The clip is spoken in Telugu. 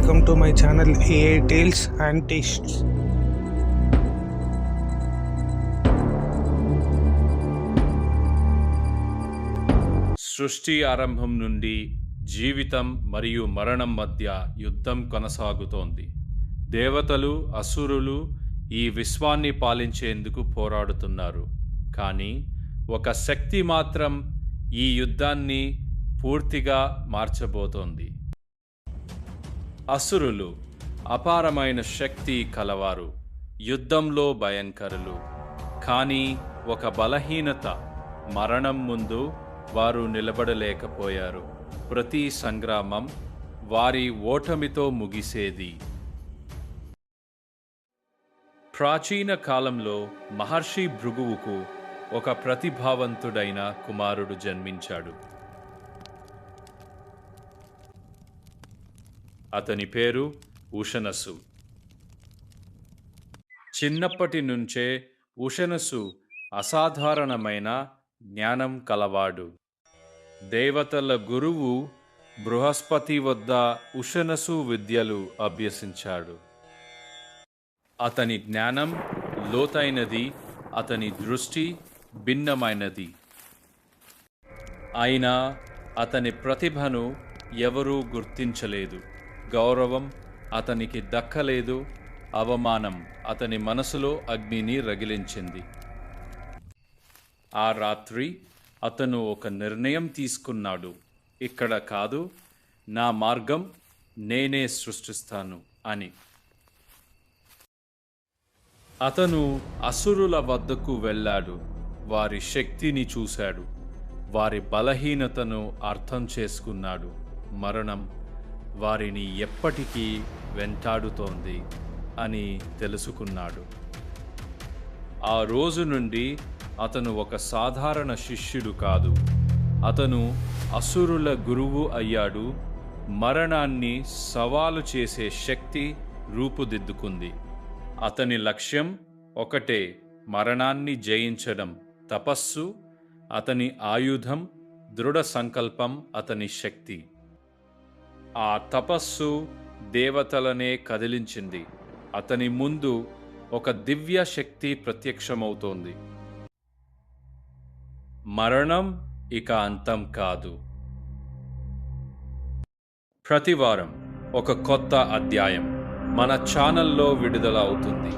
welcome to my channel AI Tales and Tastes. సృష్టి ఆరంభం నుండి జీవితం మరియు మరణం మధ్య యుద్ధం కొనసాగుతోంది. దేవతలు, అసురులు ఈ విశ్వాన్ని పాలించేందుకు పోరాడుతున్నారు. కానీ ఒక శక్తి మాత్రం ఈ యుద్ధాన్ని పూర్తిగా మార్చబోతోంది. అసురులు అపారమైన శక్తి కలవారు, యుద్ధంలో భయంకరులు. కానీ ఒక బలహీనత, మరణం ముందు వారు నిలబడలేకపోయారు. ప్రతి సంగ్రామం వారి ఓటమితో ముగిసేది. ప్రాచీన కాలంలో మహర్షి భృగువుకు ఒక ప్రతిభావంతుడైన కుమారుడు జన్మించాడు. అతని పేరు ఉషనసు. చిన్నప్పటి నుంచే ఉషనసు అసాధారణమైన జ్ఞానం కలవాడు. దేవతల గురువు బృహస్పతి వద్ద ఉషనసు విద్యలు అభ్యసించాడు. అతని జ్ఞానం లోతైనది, అతని దృష్టి భిన్నమైనది. అయినా అతని ప్రతిభను ఎవరూ గుర్తించలేదు. గౌరవం అతనికి దక్కలేదు. అవమానం అతని మనసులో అగ్నిని రగిలించింది. ఆ రాత్రి అతను ఒక నిర్ణయం తీసుకున్నాడు. ఇక్కడ కాదు, నా మార్గం నేనే సృష్టిస్తాను అని. అతను అసురుల వద్దకు వెళ్ళాడు. వారి శక్తిని చూశాడు. వారి బలహీనతను అర్థం చేసుకున్నాడు. మరణం వారిని ఎప్పటికీ వెంటాడుతోంది అని తెలుసుకున్నాడు. ఆ రోజు నుండి అతను ఒక సాధారణ శిష్యుడు కాదు, అతను అసురుల గురువు అయ్యాడు. మరణాన్ని సవాలు చేసే శక్తి రూపుదిద్దుకుంది. అతని లక్ష్యం ఒకటే, మరణాన్ని జయించడం. తపస్సు అతని ఆయుధం, దృఢ సంకల్పం అతని శక్తి. ఆ తపస్సు దేవతలనే కదిలించింది. అతని ముందు ఒక దివ్య శక్తి ప్రత్యక్షమవుతోంది. మరణం ఇక అంతం కాదు. ప్రతివారం ఒక కొత్త అధ్యాయం మన ఛానల్లో విడుదల అవుతుంది.